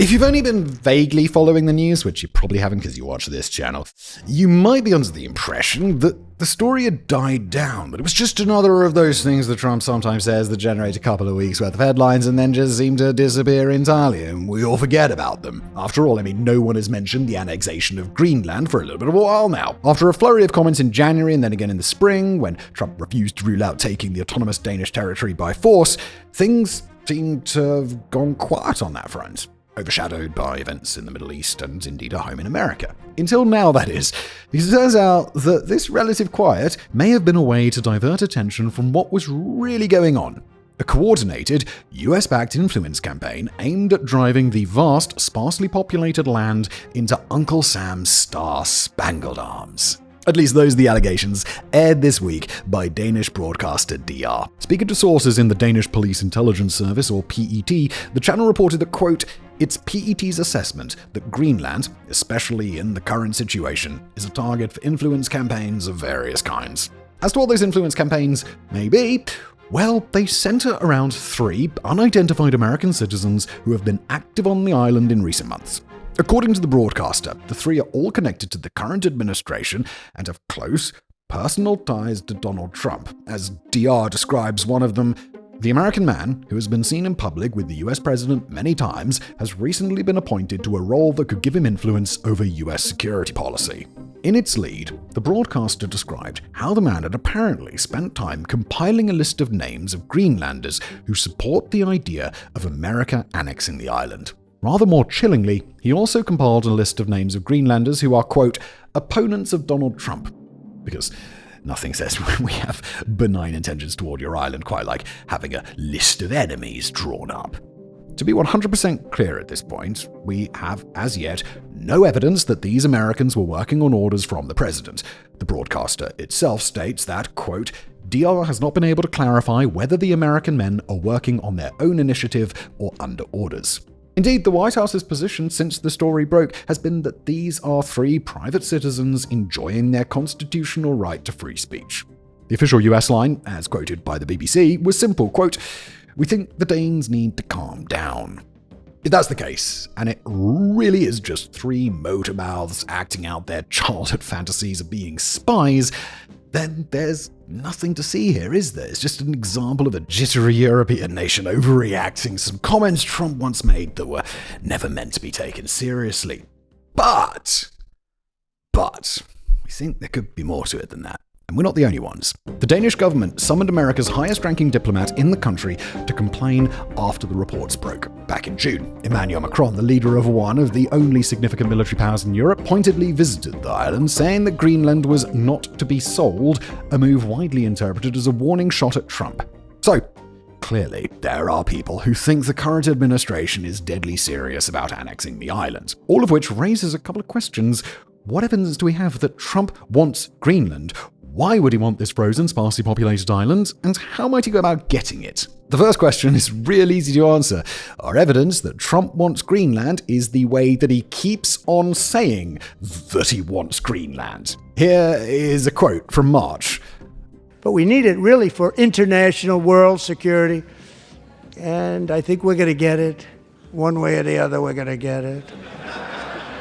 If you've only been vaguely following the news, which you probably haven't because you watch this channel, you might be under the impression that the story had died down, but it was just another of those things that Trump sometimes says that generate a couple of weeks' worth of headlines and then just seem to disappear entirely, and we all forget about them. After all, no one has mentioned the annexation of Greenland for a little bit of a while now. After a flurry of comments in January and then again in the spring, when Trump refused to rule out taking the autonomous Danish territory by force, things seem to have gone quiet on that front, overshadowed by events in the Middle East and indeed our home in America. Until now, that is. It turns out that this relative quiet may have been a way to divert attention from what was really going on. A coordinated, US-backed influence campaign aimed at driving the vast, sparsely populated land into Uncle Sam's star-spangled arms. At least those are the allegations, aired this week by Danish broadcaster DR. Speaking to sources in the Danish Police Intelligence Service, or PET, the channel reported that, quote, "It's PET's assessment that Greenland, especially in the current situation, is a target for influence campaigns of various kinds." As to what those influence campaigns may be, well, they center around 3 unidentified American citizens who have been active on the island in recent months. According to the broadcaster, the 3 are all connected to the current administration and have close, personal ties to Donald Trump. As DR describes one of them, the American man, who has been seen in public with the US president many times, has recently been appointed to a role that could give him influence over US security policy. In its lead, the broadcaster described how the man had apparently spent time compiling a list of names of Greenlanders who support the idea of America annexing the island. Rather more chillingly, he also compiled a list of names of Greenlanders who are, quote, opponents of Donald Trump. Because nothing says we have benign intentions toward your island quite like having a list of enemies drawn up. To be 100% clear at this point, we have, as yet, no evidence that these Americans were working on orders from the president. The broadcaster itself states that, quote, DR has not been able to clarify whether the American men are working on their own initiative or under orders. Indeed, the White House's position since the story broke has been that these are 3 private citizens enjoying their constitutional right to free speech. The official US line, as quoted by the BBC, was simple, quote, "We think the Danes need to calm down." If that's the case, and it really is just 3 motor mouths acting out their childhood fantasies of being spies, then there's nothing to see here, is there? It's just an example of a jittery European nation overreacting to some comments Trump once made that were never meant to be taken seriously. But, we think there could be more to it than that. And we're not the only ones. The Danish government summoned America's highest-ranking diplomat in the country to complain after the reports broke. Back in June, Emmanuel Macron, the leader of one of the only significant military powers in Europe, pointedly visited the island, saying that Greenland was not to be sold, a move widely interpreted as a warning shot at Trump. So, clearly, there are people who think the current administration is deadly serious about annexing the island, all of which raises a couple of questions. What evidence do we have that Trump wants Greenland? Why would he want this frozen, sparsely populated island, and how might he go about getting it? The first question is real easy to answer. Our evidence that Trump wants Greenland is the way that he keeps on saying that he wants Greenland. Here is a quote from March. But we need it really for international world security, and I think we're going to get it. One way or the other, we're going to get it.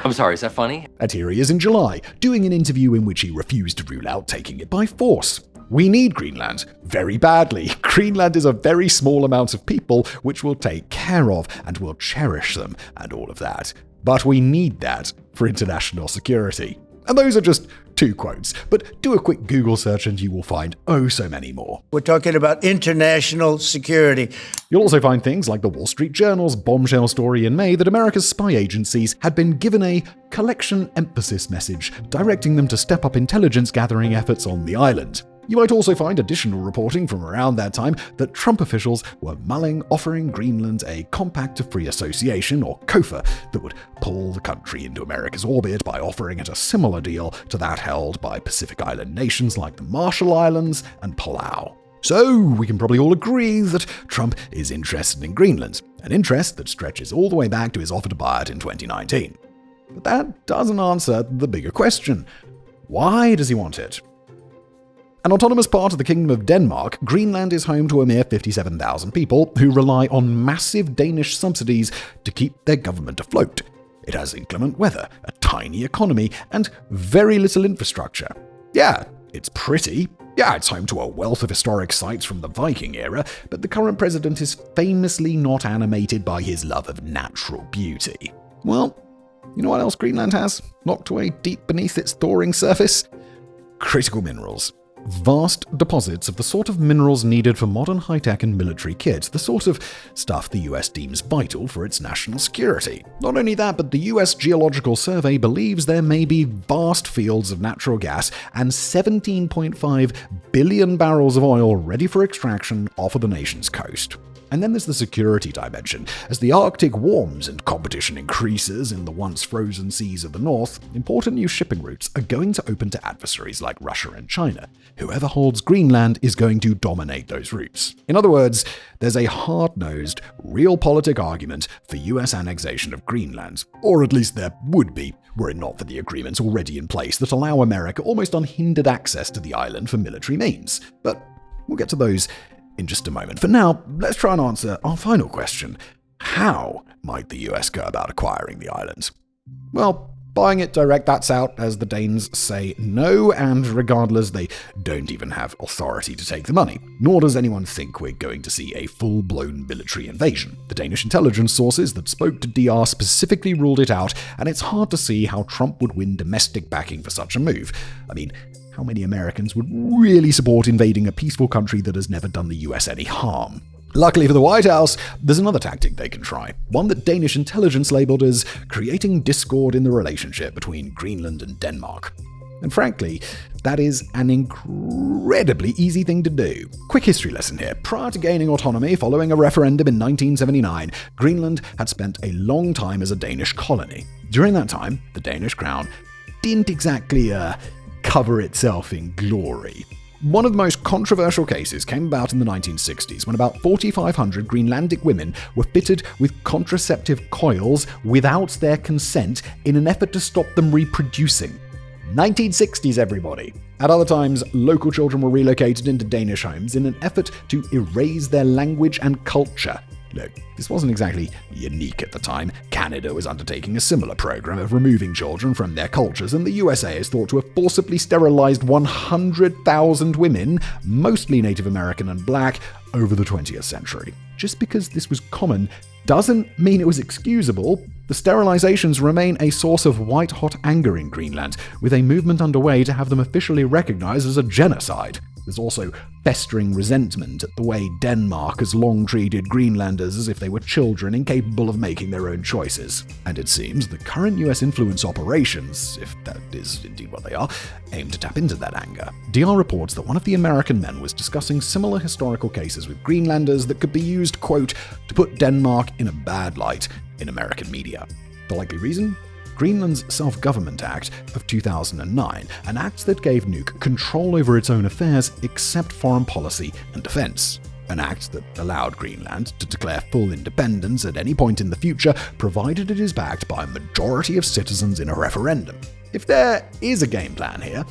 I'm sorry, is that funny? And here he is in July, doing an interview in which he refused to rule out taking it by force. We need Greenland very badly. Greenland is a very small amount of people which we'll take care of and we'll cherish them and all of that. But we need that for international security. And those are just 2 quotes, but do a quick Google search and you will find oh so many more. We're talking about international security. You'll also find things like the Wall Street Journal's bombshell story in May that America's spy agencies had been given a collection emphasis message, directing them to step up intelligence gathering efforts on the island. You might also find additional reporting from around that time that Trump officials were mulling offering Greenland a Compact of Free Association, or COFA, that would pull the country into America's orbit by offering it a similar deal to that held by Pacific Island nations like the Marshall Islands and Palau. So, we can probably all agree that Trump is interested in Greenland, an interest that stretches all the way back to his offer to buy it in 2019. But that doesn't answer the bigger question. Why does he want it? An autonomous part of the Kingdom of Denmark, Greenland is home to a mere 57,000 people who rely on massive Danish subsidies to keep their government afloat. It has inclement weather, a tiny economy, and very little infrastructure. Yeah, it's pretty. Yeah, it's home to a wealth of historic sites from the Viking era, but the current president is famously not animated by his love of natural beauty. Well, you know what else Greenland has, locked away deep beneath its thawing surface? Critical minerals. Vast deposits of the sort of minerals needed for modern high-tech and military kit, the sort of stuff the US deems vital for its national security. Not only that, but the US Geological Survey believes there may be vast fields of natural gas and 17.5 billion barrels of oil ready for extraction off of the nation's coast. And then there's the security dimension. As the Arctic warms and competition increases in the once frozen seas of the north, important new shipping routes are going to open to adversaries like Russia and China. Whoever holds Greenland is going to dominate those routes. In other words, there's a hard-nosed, realpolitik argument for US annexation of Greenland. Or at least there would be, were it not for the agreements already in place that allow America almost unhindered access to the island for military means. But we'll get to those in just a moment. For now, let's try and answer our final question. How might the US go about acquiring the island? Well, buying it direct, that's out, as the Danes say no, and regardless, they don't even have authority to take the money. Nor does anyone think we're going to see a full-blown military invasion. The Danish intelligence sources that spoke to DR specifically ruled it out, and it's hard to see how Trump would win domestic backing for such a move. I mean, how many Americans would really support invading a peaceful country that has never done the US any harm? Luckily for the White House, there's another tactic they can try, one that Danish intelligence labeled as creating discord in the relationship between Greenland and Denmark. And frankly, that is an incredibly easy thing to do. Quick history lesson here. Prior to gaining autonomy following a referendum in 1979, Greenland had spent a long time as a Danish colony. During that time, the Danish crown didn't exactly cover itself in glory. One of the most controversial cases came about in the 1960s when about 4,500 Greenlandic women were fitted with contraceptive coils without their consent in an effort to stop them reproducing. 1960s, everybody. At other times, local children were relocated into Danish homes in an effort to erase their language and culture. Look, this wasn't exactly unique at the time. Canada was undertaking a similar program of removing children from their cultures, and the USA is thought to have forcibly sterilized 100,000 women, mostly Native American and Black, over the 20th century. Just because this was common doesn't mean it was excusable. The sterilizations remain a source of white-hot anger in Greenland, with a movement underway to have them officially recognized as a genocide. There's also festering resentment at the way Denmark has long treated Greenlanders as if they were children incapable of making their own choices. And it seems the current US influence operations, if that is indeed what they are, aim to tap into that anger. DR reports that one of the American men was discussing similar historical cases with Greenlanders that could be used, quote, to put Denmark in a bad light in American media. The likely reason? Greenland's Self-Government Act of 2009, an act that gave Nuuk control over its own affairs except foreign policy and defense. An act that allowed Greenland to declare full independence at any point in the future, provided it is backed by a majority of citizens in a referendum. If there is a game plan here,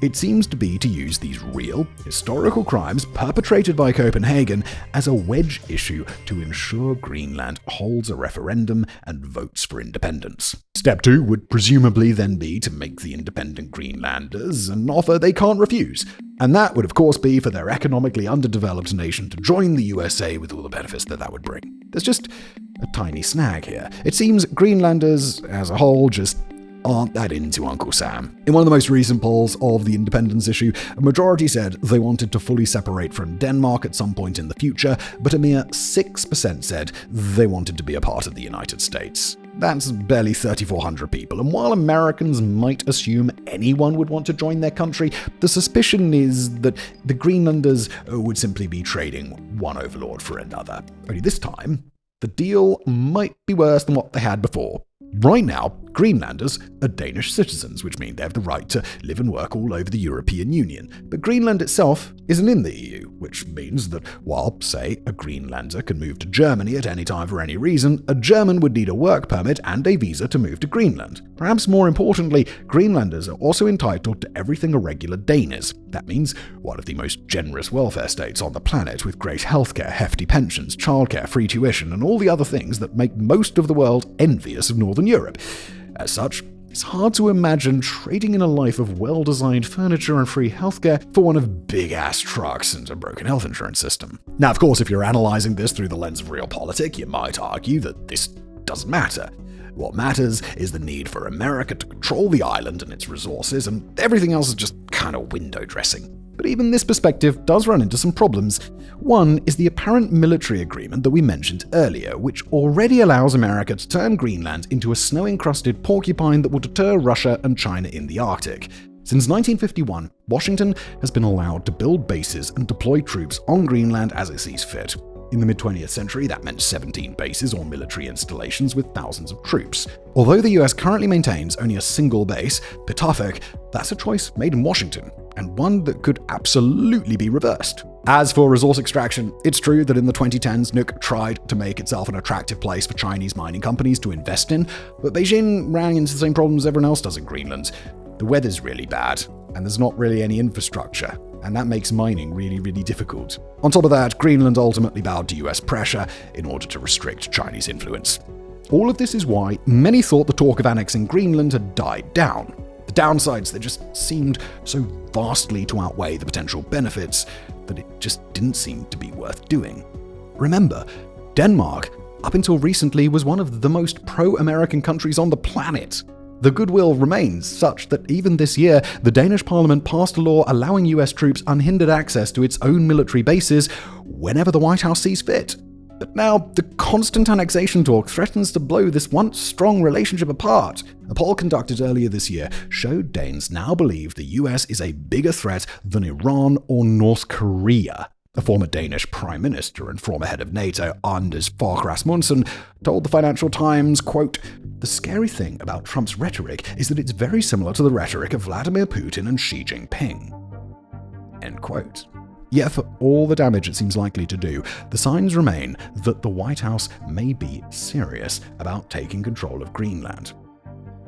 it seems to be to use these real, historical crimes perpetrated by Copenhagen as a wedge issue to ensure Greenland holds a referendum and votes for independence. Step 2 would presumably then be to make the independent Greenlanders an offer they can't refuse. And that would of course be for their economically underdeveloped nation to join the USA with all the benefits that would bring. There's just a tiny snag here. It seems Greenlanders as a whole just aren't that into Uncle Sam. In one of the most recent polls of the independence issue, a majority said they wanted to fully separate from Denmark at some point in the future, but a mere 6% said they wanted to be a part of the United States. That's barely 3,400 people, and while Americans might assume anyone would want to join their country, the suspicion is that the Greenlanders would simply be trading one overlord for another. Only this time, the deal might be worse than what they had before. Right now, Greenlanders are Danish citizens, which mean they have the right to live and work all over the European Union. But Greenland itself isn't in the EU, which means that while, say, a Greenlander can move to Germany at any time for any reason, a German would need a work permit and a visa to move to Greenland. Perhaps more importantly, Greenlanders are also entitled to everything a regular Dane is. That means one of the most generous welfare states on the planet, with great healthcare, hefty pensions, childcare, free tuition, and all the other things that make most of the world envious of Northern Europe. As such, it's hard to imagine trading in a life of well-designed furniture and free healthcare for one of big-ass trucks and a broken health insurance system. Now, of course, if you're analyzing this through the lens of realpolitik, you might argue that this doesn't matter. What matters is the need for America to control the island and its resources, and everything else is just kind of window dressing. But even this perspective does run into some problems. One is the apparent military agreement that we mentioned earlier, which already allows America to turn Greenland into a snow-encrusted porcupine that will deter Russia and China in the Arctic. Since 1951, Washington has been allowed to build bases and deploy troops on Greenland as it sees fit. In the mid-20th century, that meant 17 bases or military installations with thousands of troops. Although the US currently maintains only a single base, Petoskey, that's a choice made in Washington, and one that could absolutely be reversed. As for resource extraction, it's true that in the 2010s, Nuuk tried to make itself an attractive place for Chinese mining companies to invest in, but Beijing ran into the same problems everyone else does in Greenland. The weather's really bad, and there's not really any infrastructure, and that makes mining really, really difficult. On top of that, Greenland ultimately bowed to US pressure in order to restrict Chinese influence. All of this is why many thought the talk of annexing Greenland had died down. The downsides, they just seemed so vastly to outweigh the potential benefits that it just didn't seem to be worth doing. Remember, Denmark, up until recently, was one of the most pro-American countries on the planet. The goodwill remains such that even this year, the Danish parliament passed a law allowing US troops unhindered access to its own military bases whenever the White House sees fit. But now, the constant annexation talk threatens to blow this once strong relationship apart. A poll conducted earlier this year showed Danes now believe the US is a bigger threat than Iran or North Korea. The former Danish prime minister and former head of NATO, Anders Fogh Rasmussen, told the Financial Times, quote, "The scary thing about Trump's rhetoric is that it's very similar to the rhetoric of Vladimir Putin and Xi Jinping." End quote. Yet for all the damage it seems likely to do, the signs remain that the White House may be serious about taking control of Greenland.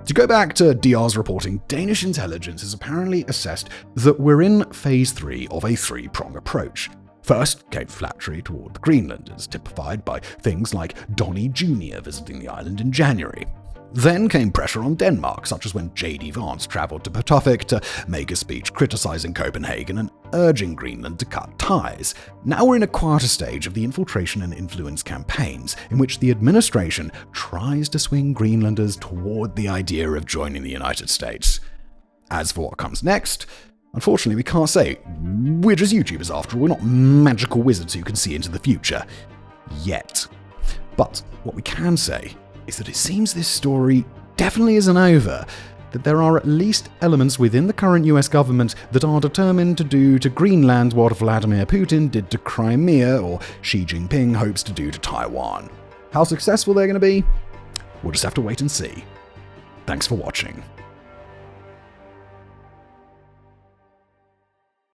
To go back to DR's reporting, Danish intelligence has apparently assessed that we're in phase 3 of a three-prong approach. First came flattery toward the Greenlanders, typified by things like Donnie Jr. visiting the island in January. Then came pressure on Denmark, such as when J.D. Vance travelled to Petoskey to make a speech criticising Copenhagen and urging Greenland to cut ties. Now we're in a quieter stage of the infiltration and influence campaigns, in which the administration tries to swing Greenlanders toward the idea of joining the United States. As for what comes next, unfortunately, we can't say. We're just YouTubers after all, we're not magical wizards who can see into the future. Yet. But what we can say is that it seems this story definitely isn't over, that there are at least elements within the current US government that are determined to do to Greenland what Vladimir Putin did to Crimea or Xi Jinping hopes to do to Taiwan. How successful they're going to be? We'll just have to wait and see. Thanks for watching.